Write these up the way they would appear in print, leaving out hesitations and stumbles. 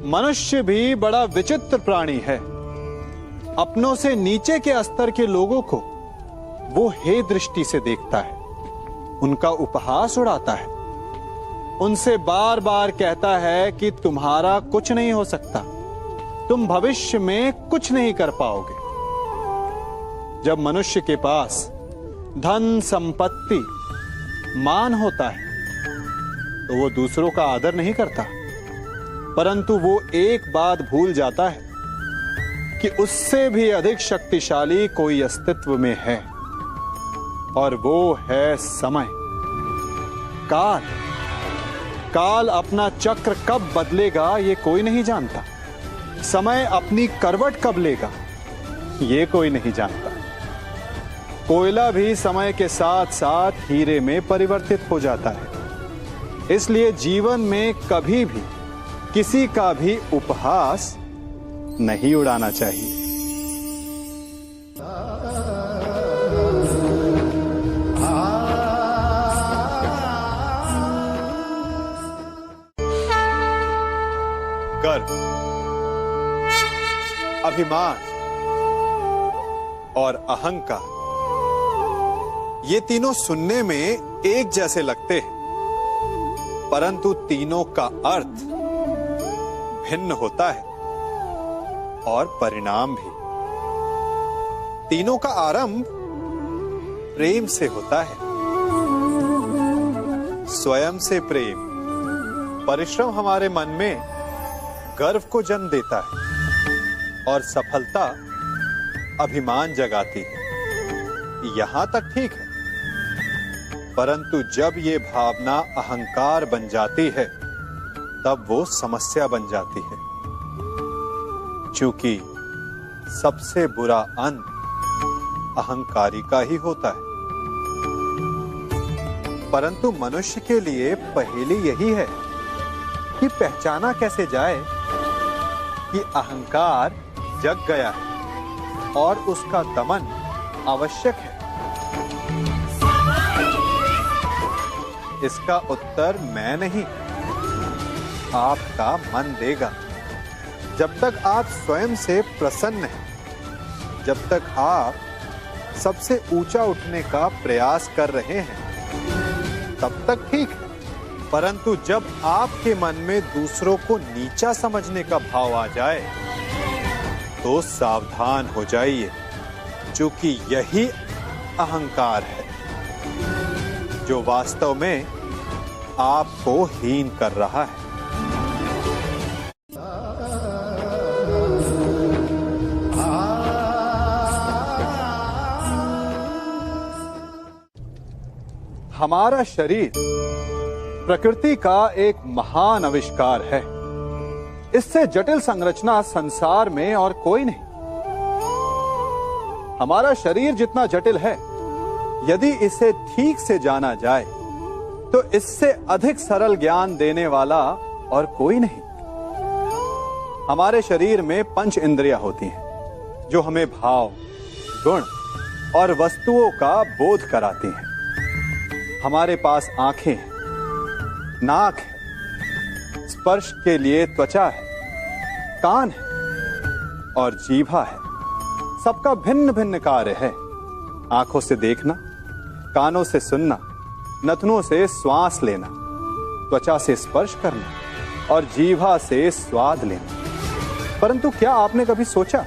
मनुष्य भी बड़ा विचित्र प्राणी है। अपनों से नीचे के स्तर के लोगों को वो हे दृष्टि से देखता है, उनका उपहास उड़ाता है, उनसे बार बार कहता है कि तुम्हारा कुछ नहीं हो सकता, तुम भविष्य में कुछ नहीं कर पाओगे। जब मनुष्य के पास धन, संपत्ति, मान होता है तो वो दूसरों का आदर नहीं करता, परंतु वो एक बात भूल जाता है कि उससे भी अधिक शक्तिशाली कोई अस्तित्व में है, और वो है समय। काल काल अपना चक्र कब बदलेगा ये कोई नहीं जानता। समय अपनी करवट कब लेगा ये कोई नहीं जानता। कोयला भी समय के साथ साथ हीरे में परिवर्तित हो जाता है। इसलिए जीवन में कभी भी किसी का भी उपहास नहीं उड़ाना चाहिए। गर्व, अभिमान और अहंकार, ये तीनों सुनने में एक जैसे लगते हैं, परंतु तीनों का अर्थ भिन्न होता है और परिणाम भी। तीनों का आरंभ प्रेम से होता है। स्वयं से प्रेम, परिश्रम हमारे मन में गर्व को जन्म देता है और सफलता अभिमान जगाती है। यहां तक ठीक है, परंतु जब ये भावना अहंकार बन जाती है तब वो समस्या बन जाती है, क्योंकि सबसे बुरा अंत अहंकारी का ही होता है। परंतु मनुष्य के लिए पहेली यही है कि पहचाना कैसे जाए कि अहंकार जग गया है और उसका दमन आवश्यक है। इसका उत्तर मैं नहीं, आपका मन देगा। जब तक आप स्वयं से प्रसन्न हैं, जब तक आप सबसे ऊंचा उठने का प्रयास कर रहे हैं, तब तक ठीक है। परंतु जब आपके मन में दूसरों को नीचा समझने का भाव आ जाए तो सावधान हो जाइए, क्योंकि यही अहंकार है जो वास्तव में आपको हीन कर रहा है। हमारा शरीर प्रकृति का एक महान आविष्कार है। इससे जटिल संरचना संसार में और कोई नहीं। हमारा शरीर जितना जटिल है, यदि इसे ठीक से जाना जाए तो इससे अधिक सरल ज्ञान देने वाला और कोई नहीं। हमारे शरीर में पंच इंद्रियां होती हैं जो हमें भाव, गुण और वस्तुओं का बोध कराती हैं। हमारे पास आंखें हैं, नाक है, स्पर्श के लिए त्वचा है, कान है और जीभा है। सबका भिन्न भिन्न कार्य है। आंखों से देखना, कानों से सुनना, नथनों से श्वास लेना, त्वचा से स्पर्श करना और जीभा से स्वाद लेना। परंतु क्या आपने कभी सोचा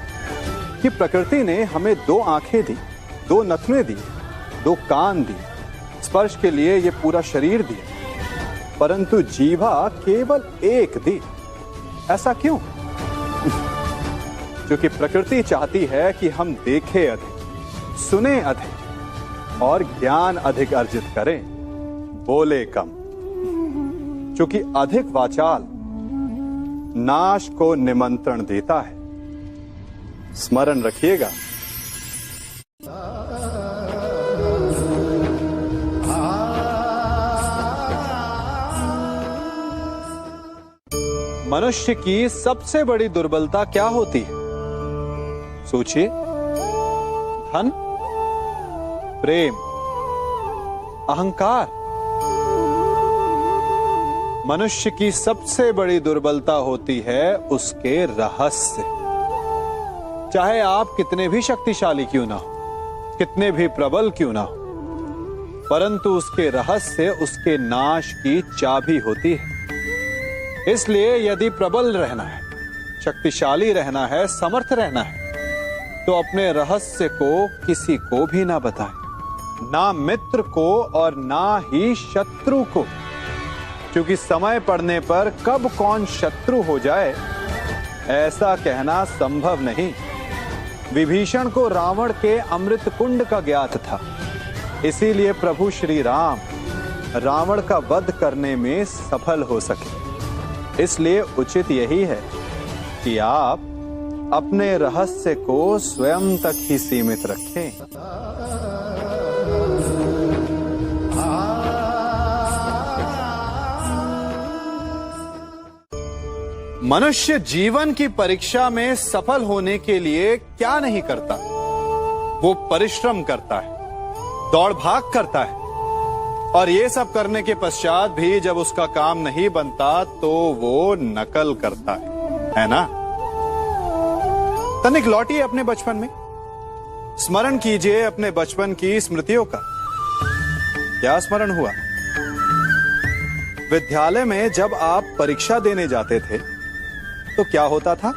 कि प्रकृति ने हमें 2 आंखें दी, 2 नथने दी, 2 कान दी, स्पर्श के लिए ये पूरा शरीर दिया, परंतु जीभा केवल 1 दी? ऐसा क्यों? क्योंकि प्रकृति चाहती है कि हम देखें अधिक, सुने अधिक और ज्ञान अधिक अर्जित करें, बोले कम। क्योंकि अधिक वाचाल नाश को निमंत्रण देता है। स्मरण रखिएगा। मनुष्य की सबसे बड़ी दुर्बलता क्या होती है? सोचिए। धन, प्रेम, अहंकार। मनुष्य की सबसे बड़ी दुर्बलता होती है उसके रहस्य। चाहे आप कितने भी शक्तिशाली क्यों ना हो, कितने भी प्रबल क्यों ना हो, परंतु उसके रहस्य उसके नाश की चाबी होती है। इसलिए यदि प्रबल रहना है, शक्तिशाली रहना है, समर्थ रहना है, तो अपने रहस्य को किसी को भी ना बताएं, ना मित्र को और ना ही शत्रु को, क्योंकि समय पड़ने पर कब कौन शत्रु हो जाए ऐसा कहना संभव नहीं। विभीषण को रावण के अमृत कुंड का ज्ञात था, इसीलिए प्रभु श्री राम रावण का वध करने में सफल हो सके। इसलिए उचित यही है कि आप अपने रहस्य को स्वयं तक ही सीमित रखें। मनुष्य जीवन की परीक्षा में सफल होने के लिए क्या नहीं करता? वो परिश्रम करता है, दौड़ भाग करता है, और ये सब करने के पश्चात भी जब उसका काम नहीं बनता तो वो नकल करता है ना? तनिक लौटिए अपने बचपन में, स्मरण कीजिए अपने बचपन की स्मृतियों का। क्या स्मरण हुआ? विद्यालय में जब आप परीक्षा देने जाते थे तो क्या होता था?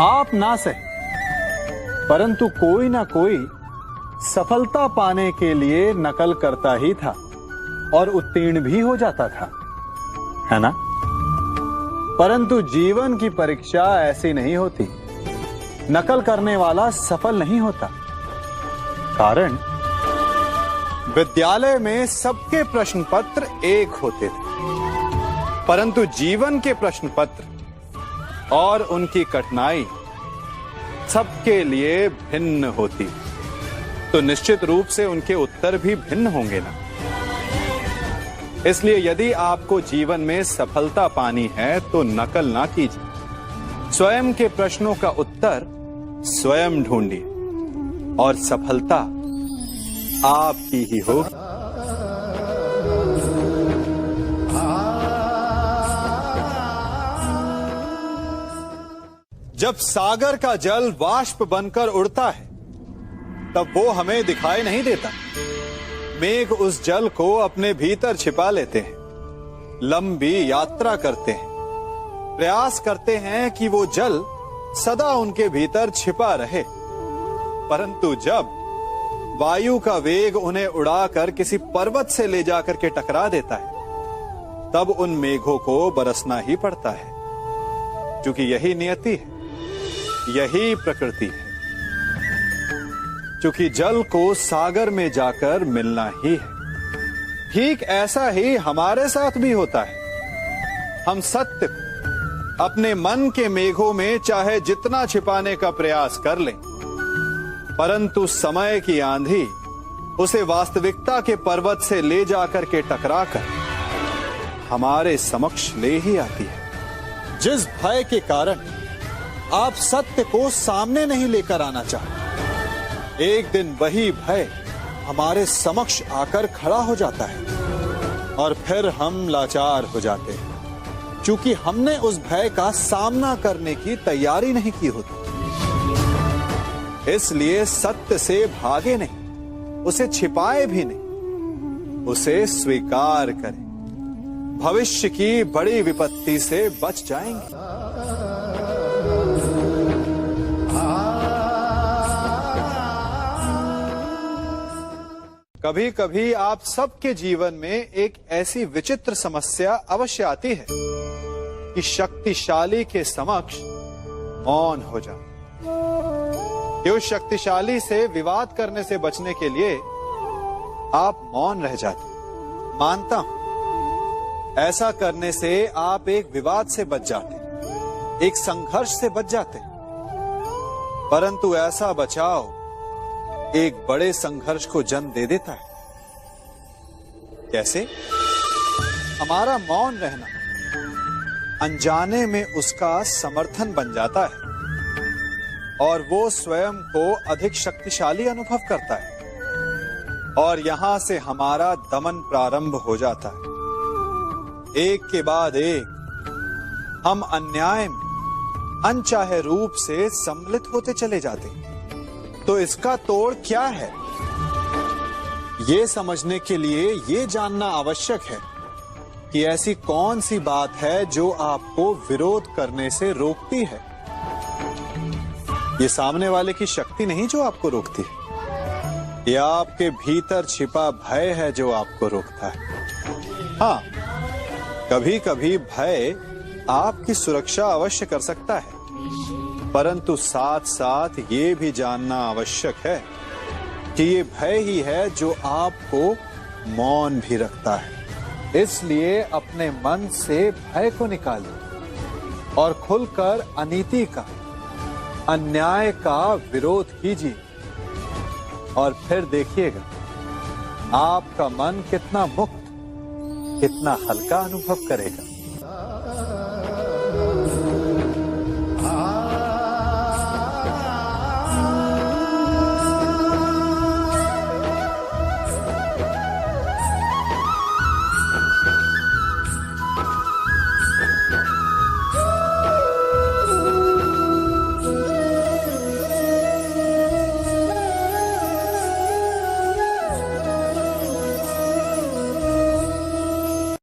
आप ना सही, परंतु कोई ना कोई सफलता पाने के लिए नकल करता ही था और उत्तीर्ण भी हो जाता था, है ना? परंतु जीवन की परीक्षा ऐसी नहीं होती। नकल करने वाला सफल नहीं होता। कारण विद्यालय में सबके प्रश्न पत्र एक होते थे, परंतु जीवन के प्रश्न पत्र और उनकी कठिनाई सबके लिए भिन्न होती, तो निश्चित रूप से उनके उत्तर भी भिन्न होंगे ना। इसलिए यदि आपको जीवन में सफलता पानी है तो नकल ना कीजिए, स्वयं के प्रश्नों का उत्तर स्वयं ढूंढिए और सफलता आपकी ही होगी। जब सागर का जल वाष्प बनकर उड़ता है तब वो हमें दिखाई नहीं देता। मेघ उस जल को अपने भीतर छिपा लेते हैं, लंबी यात्रा करते हैं, प्रयास करते हैं कि वो जल सदा उनके भीतर छिपा रहे, परंतु जब वायु का वेग उन्हें उड़ाकर किसी पर्वत से ले जाकर के टकरा देता है तब उन मेघों को बरसना ही पड़ता है, क्योंकि यही नियति है, यही प्रकृति है। क्योंकि जल को सागर में जाकर मिलना ही है। ठीक ऐसा ही हमारे साथ भी होता है। हम सत्य को अपने मन के मेघों में चाहे जितना छिपाने का प्रयास कर लें, परंतु समय की आंधी उसे वास्तविकता के पर्वत से ले जाकर के टकराकर हमारे समक्ष ले ही आती है। जिस भय के कारण आप सत्य को सामने नहीं लेकर आना चाहते, एक दिन वही भय हमारे समक्ष आकर खड़ा हो जाता है और फिर हम लाचार हो जाते हैं, क्योंकि हमने उस भय का सामना करने की तैयारी नहीं की होती। इसलिए सत्य से भागे नहीं, उसे छिपाए भी नहीं, उसे स्वीकार करें। भविष्य की बड़ी विपत्ति से बच जाएंगे। कभी कभी आप सबके जीवन में एक ऐसी विचित्र समस्या अवश्य आती है कि शक्तिशाली के समक्ष मौन हो जाओ। कि उस शक्तिशाली से विवाद करने से बचने के लिए आप मौन रह जाते। मानता हूं ऐसा करने से आप एक विवाद से बच जाते, एक संघर्ष से बच जाते, परंतु ऐसा बचाव एक बड़े संघर्ष को जन्म दे देता है। कैसे? हमारा मौन रहना अनजाने में उसका समर्थन बन जाता है और वो स्वयं को अधिक शक्तिशाली अनुभव करता है और यहां से हमारा दमन प्रारंभ हो जाता है। एक के बाद एक हम अन्याय में अनचाहे रूप से सम्मिलित होते चले जाते हैं। तो इसका तोड़ क्या है? ये समझने के लिए ये जानना आवश्यक है कि ऐसी कौन सी बात है जो आपको विरोध करने से रोकती है। ये सामने वाले की शक्ति नहीं जो आपको रोकती है, ये आपके भीतर छिपा भय है जो आपको रोकता है। हाँ, कभी कभी भय आपकी सुरक्षा अवश्य कर सकता है, परंतु साथ साथ ये भी जानना आवश्यक है कि ये भय ही है जो आपको मौन भी रखता है। इसलिए अपने मन से भय को निकालिए और खुलकर अनीति का, अन्याय का विरोध कीजिए, और फिर देखिएगा आपका मन कितना मुक्त, कितना हल्का अनुभव करेगा।